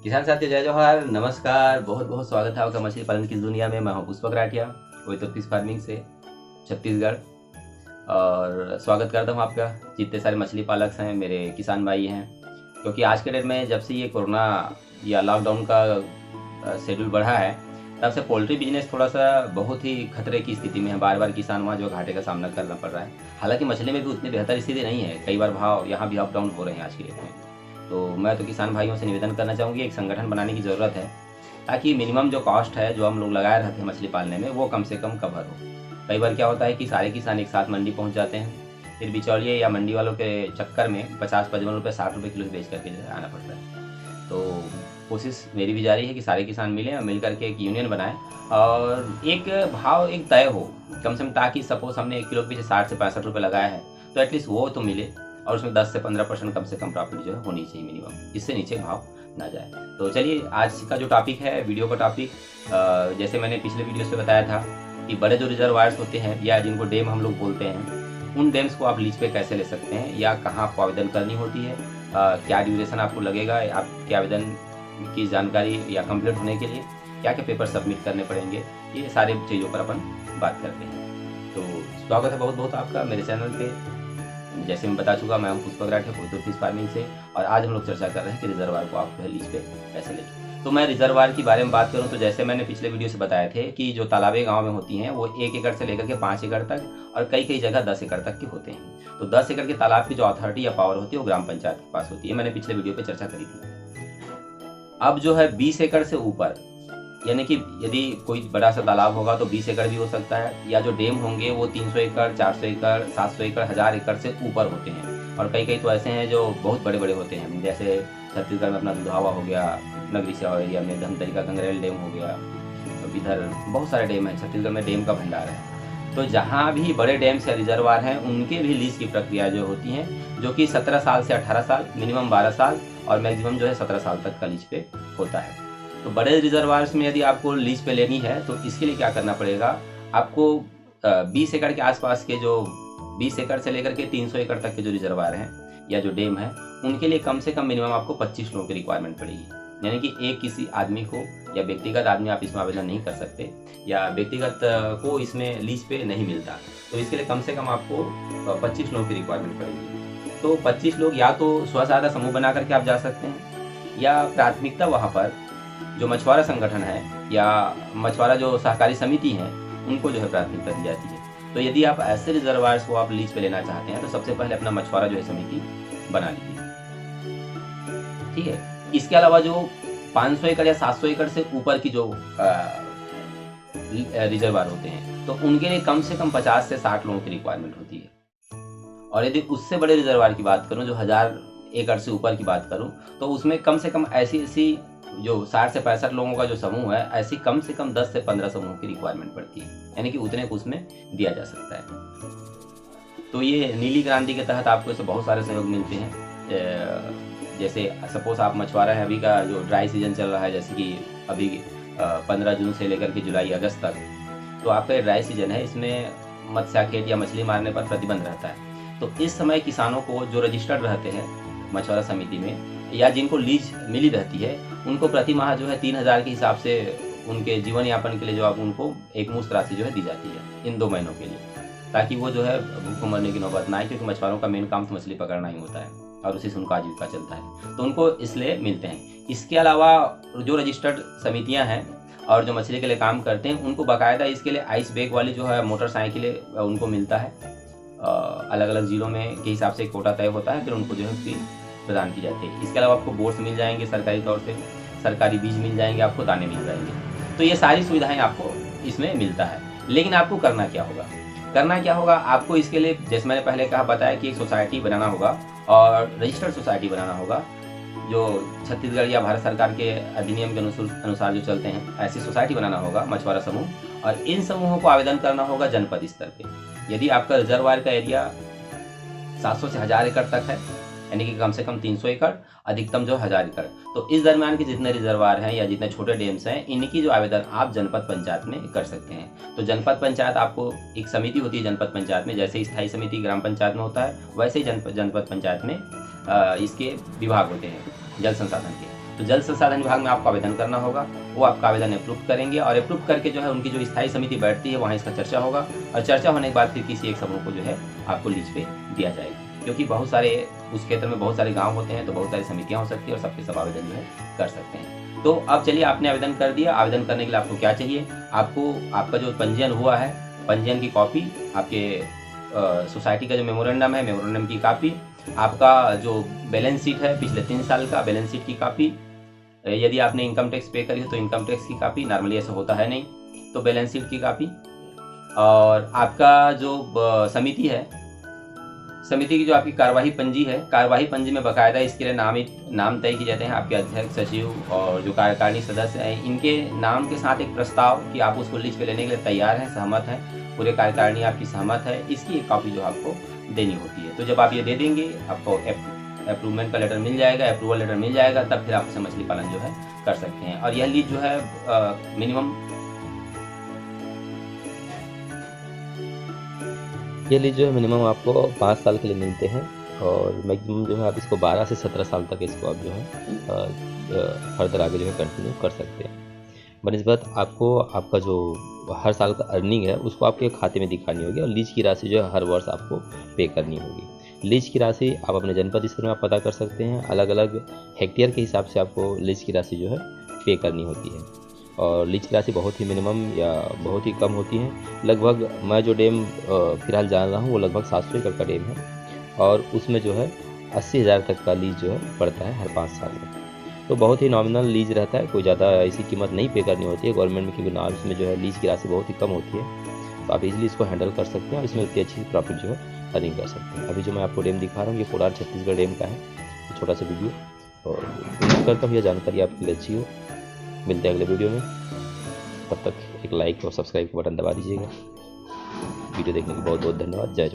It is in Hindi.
किसान साथी जय जवाहर, नमस्कार। बहुत बहुत स्वागत है आपका मछली पालन की इस दुनिया में। मैं हूं पुष्पक राठिया, कोई फिश फार्मिंग से छत्तीसगढ़। और स्वागत करता हूं आपका। जितने सारे मछली पालक हैं, मेरे किसान भाई हैं, क्योंकि आज के डेट में जब से ये कोरोना या लॉकडाउन का शेड्यूल बढ़ा है, तब से पोल्ट्री बिजनेस थोड़ा सा बहुत ही खतरे की स्थिति में है। बार बार किसान वहाँ जो घाटे का सामना करना पड़ रहा है। हालांकि मछली में भी उतनी बेहतर स्थिति नहीं है, कई बार भाव यहाँ भी अप डाउन हो रहे हैं आज के डेट में। तो मैं तो किसान भाइयों से निवेदन करना चाहूँगी, एक संगठन बनाने की ज़रूरत है, ताकि मिनिमम जो कॉस्ट है जो हम लोग लगाए रहते हैं मछली पालने में, वो कम से कम कवर हो। कई बार क्या होता है कि सारे किसान एक साथ मंडी पहुंच जाते हैं, फिर बिचौलिए या मंडी वालों के चक्कर में 50-55 रुपये 60 रुपये किलो बेच करके जो है आना पड़ता है। तो कोशिश मेरी भी जारी है कि सारे किसान मिलें और मिल करके एक यूनियन बनाएं और एक भाव एक तय हो कम से कम, ताकि सपोज हमने 1 किलो के पीछे 60 से 65 रुपये लगाया है, तो एटलीस्ट वो तो मिले और उसमें 10 से 15% कम से कम प्रॉफिट जो है होनी चाहिए मिनिमम, इससे नीचे भाव ना जाए। तो चलिए आज का जो टॉपिक है, वीडियो का टॉपिक, जैसे मैंने पिछले वीडियो से बताया था कि बड़े जो रिजर्वायर्स होते हैं या जिनको डैम हम लोग बोलते हैं, उन डैम्स को आप लीज पे कैसे ले सकते हैं या कहाँ आपको आवेदन करनी होती है, क्या ड्यूरेशन आपको लगेगा आपके आवेदन की जानकारी या कंप्लीट होने के लिए क्या क्या पेपर सबमिट करने पड़ेंगे, ये सारे चीज़ों पर अपन बात करते हैं। तो स्वागत है बहुत बहुत आपका मेरे चैनल पे। जैसे मैं बता चुका, मैं हूं पुष्पक राठिया, कोई फिश फार्मिंग से, और आज हम लोग चर्चा कर रहे हैं कि रिजर्वायर को आप लीज पे कैसे लें। तो मैं रिजर्वायर के बारे में बात करूं तो जैसे मैंने पिछले वीडियो से बताए थे कि जो तालाबें गांव में होती हैं वो 1 एकड़ से लेकर के 5 एकड़ तक और कई कई जगह 10 एकड़ तक के होते हैं। तो 10 एकड़ के तालाब की जो अथॉरिटी या पावर होती है वो ग्राम पंचायत के पास होती है। मैंने पिछले वीडियो पे चर्चा करी थी। अब जो है 20 एकड़ से ऊपर, यानी कि यदि कोई बड़ा सा तालाब होगा तो 20 एकड़ भी हो सकता है, या जो डैम होंगे वो 300 एकड़, 400 एकड़, 700 एकड़, 1000 एकड़ से ऊपर होते हैं। और कई कई तो ऐसे हैं जो बहुत बड़े बड़े होते हैं, जैसे छत्तीसगढ़ में अपना दुधावा हो गया, नगरी सेवा एरिया में धमतरी का गंगरेल डैम हो गया, इधर बहुत सारे डैम हैं, छत्तीसगढ़ में डैम का भंडार है। तो जहाँ भी बड़े डैम्स या रिजर्वायर हैं उनके भी लीज की प्रक्रिया जो होती है, जो कि 17 साल से 18 साल, मिनिमम 12 साल और मैक्सिमम जो है 17 साल तक का लीज पे होता है। तो बड़े रिजर्वायर्स में यदि आपको लीज पे लेनी है तो इसके लिए क्या करना पड़ेगा, आपको 20 एकड़ के आसपास के जो 20 एकड़ से लेकर के 300 एकड़ तक के जो रिजर्वायर हैं या जो डैम है, उनके लिए कम से कम मिनिमम आपको 25 लोगों की रिक्वायरमेंट पड़ेगी। यानी कि एक किसी आदमी को या व्यक्तिगत आदमी आप इसमें आवेदन नहीं कर सकते, या व्यक्तिगत को इसमें लीज पे नहीं मिलता। तो इसके लिए कम से कम आपको 25 लोगों की रिक्वायरमेंट पड़ेगी। तो 25 लोग या तो स्व-सहायता समूह बना करके आप जा सकते हैं, या प्राथमिकता वहाँ पर जो मछुआरा संगठन है या मछुआरा जो सहकारी समिति है उनको जो है प्राथमिकता दी जाती है। तो यदि आप ऐसे रिजर्वायर्स को आप लीज पे लेना चाहते हैं तो सबसे पहले अपना मछुआरा जो है समिति बना लीजिए, ठीक है। इसके अलावा जो 500 एकड़ या 700 एकड़ से ऊपर की जो रिजर्वायर होते हैं तो उनके लिए कम से कम 50 से 60 लोगों की रिक्वायरमेंट होती है। और यदि उससे बड़े रिजर्वायर की बात करूं, जो 1000 एकड़ से ऊपर की बात करूं, तो उसमें कम से कम ऐसी जो 60 से 65 लोगों का जो समूह है, ऐसी कम से कम 10 से 15 समूह की रिक्वायरमेंट पड़ती है, यानी कि उतने को उसमें दिया जा सकता है। तो ये नीली क्रांति के तहत आपको इससे बहुत सारे सहयोग मिलते हैं। जैसे सपोज आप मछुआरा है, अभी का जो ड्राई सीजन चल रहा है, जैसे कि अभी 15 जून से लेकर के जुलाई अगस्त तक, तो आपका ड्राई सीजन है, इसमें मत्स्याखेट या मछली मारने पर प्रतिबंध रहता है। तो इस समय किसानों को जो रजिस्टर्ड रहते हैं मछुआरा समिति में या जिनको लीज मिली रहती है, उनको प्रति माह जो है 3000 के हिसाब से उनके जीवन यापन के लिए जो आप उनको एक मुश्त राशि जो है दी जाती है इन 2 महीनों के लिए, ताकि वो जो है भूख मरने की नौबत ना आए, क्योंकि मछुआरों का मेन काम तो मछली पकड़ना ही होता है और उसी से उनका आजीविका चलता है। तो उनको इसलिए मिलते हैं। इसके अलावा जो रजिस्टर्ड समितियाँ हैं और जो मछली के लिए काम करते हैं, उनको बाकायदा इसके लिए आइस बैग वाली जो है मोटरसाइकिलें उनको मिलता है। अलग अलग जिलों में के हिसाब से कोटा तय होता है, फिर उनको जो है फ्री प्रदान की जाती है। इसके अलावा आपको बोर्ड्स मिल जाएंगे सरकारी तौर से, सरकारी बीज मिल जाएंगे, आपको दाने मिल जाएंगे। तो ये सारी सुविधाएं आपको इसमें मिलता है। लेकिन आपको करना क्या होगा, आपको इसके लिए, जैसे मैंने पहले कहा बताया कि एक सोसाइटी बनाना होगा और रजिस्टर्ड सोसाइटी बनाना होगा, जो छत्तीसगढ़ या भारत सरकार के अधिनियम के अनुसार जो चलते हैं, ऐसी सोसाइटी बनाना होगा मछुआरा समूह। और इन समूहों को आवेदन करना होगा जनपद स्तर पे। यदि आपका रिजर्वायर का एरिया 700 से 1000 एकड़ तक है, यानी कि कम से कम 300 एकड़, अधिकतम जो 1000 एकड़, तो इस दरमियान के जितने रिजर्वायर हैं या जितने छोटे डैम्स हैं, इनकी जो आवेदन आप जनपद पंचायत में कर सकते हैं। तो जनपद पंचायत, आपको एक समिति होती है जनपद पंचायत में, जैसे स्थायी समिति ग्राम पंचायत में होता है, वैसे ही जनपद पंचायत में इसके विभाग होते हैं जल संसाधन के। तो जल संसाधन विभाग में आपको आवेदन करना होगा। वो आपका आवेदन अप्रूव करेंगे और अप्रूव करके जो है उनकी जो स्थायी समिति बैठती है वहाँ इसका चर्चा होगा और चर्चा होने के बाद फिर किसी एक समूह को जो है आपको लीज पे दिया जाएगा। क्योंकि बहुत सारे उस क्षेत्र में बहुत सारे गाँव होते हैं तो बहुत सारी समितियाँ हो सकती है और सबके सब आवेदन जो है कर सकते हैं। तो अब चलिए आपने आवेदन कर दिया। आवेदन करने के लिए आपको क्या चाहिए, आपको आपका जो पंजीयन हुआ है पंजीयन की कॉपी, आपके सोसाइटी का जो मेमोरेंडम है मेमोरेंडम की कॉपी, आपका जो बैलेंस शीट है पिछले 3 साल का बैलेंस शीट की कॉपी, यदि आपने इनकम टैक्स पे करी हो तो इनकम टैक्स की कॉपी, नॉर्मली ऐसा होता है नहीं तो बैलेंस शीट की कॉपी, और आपका जो समिति है समिति की जो आपकी कार्यवाही पंजी है, कार्यवाही पंजी में बाकायदा इसके लिए नाम तय किए जाते हैं। आपके अध्यक्ष, सचिव और जो कार्यकारिणी सदस्य हैं इनके नाम के साथ एक प्रस्ताव कि आप उसको लीज पे लेने के लिए तैयार हैं, सहमत हैं, पूरे कार्यकारिणी आपकी सहमत है, इसकी एक कॉपी जो आपको देनी होती है। तो जब आप ये दे देंगे आपको अप्रूवमेंट का लेटर मिल जाएगा, अप्रूवल लेटर मिल जाएगा, तब फिर आप उससे मछली पालन जो है कर सकते हैं। और यह लीज जो है मिनिमम ये लीज जो है मिनिमम आपको 5 साल के लिए मिलते हैं और मैक्सिमम जो है आप इसको 12 से 17 साल तक इसको आप जो है फर्दर आगे जो है कंटिन्यू कर सकते हैं। बनिस्बत आपको आपका जो हर साल का अर्निंग है उसको आपके खाते में दिखानी होगी और लीज की राशि जो है हर वर्ष आपको पे करनी होगी। लीज की राशि आप अपने जनपद स्तर में आप पता कर सकते हैं, अलग अलग हेक्टेयर के हिसाब से आपको लीज की राशि जो है पे करनी होती है और लीज की राशि बहुत ही मिनिमम या बहुत ही कम होती है। लगभग मैं जो डैम फिलहाल जान रहा हूँ वो लगभग 700 एकड़ का डैम है और उसमें जो है 80,000 तक का लीज जो है पड़ता है हर 5 साल में। तो बहुत ही नॉमिनल लीज रहता है, कोई ज़्यादा ऐसी कीमत नहीं पे करनी होती है गवर्नमेंट में, क्योंकि नॉर्म्स में जो है लीज की राशि बहुत ही कम होती है। तो आप इजीली इसको हैंडल कर सकते हैं और इसमें उतनी अच्छी प्रॉफिट जो है अर्निंग कर सकते हैं। अभी जो मैं आपको डैम दिखा रहा हूँ ये कोलार छत्तीसगढ़ डैम का है, छोटा सा वीडियो, और उम्मीद करता हूँ यह जानकारी आपके लिए अच्छी हो। मिलते हैं अगले वीडियो में, तब तक एक लाइक और सब्सक्राइब का बटन दबा दीजिएगा। वीडियो देखने के लिए बहुत बहुत धन्यवाद। जय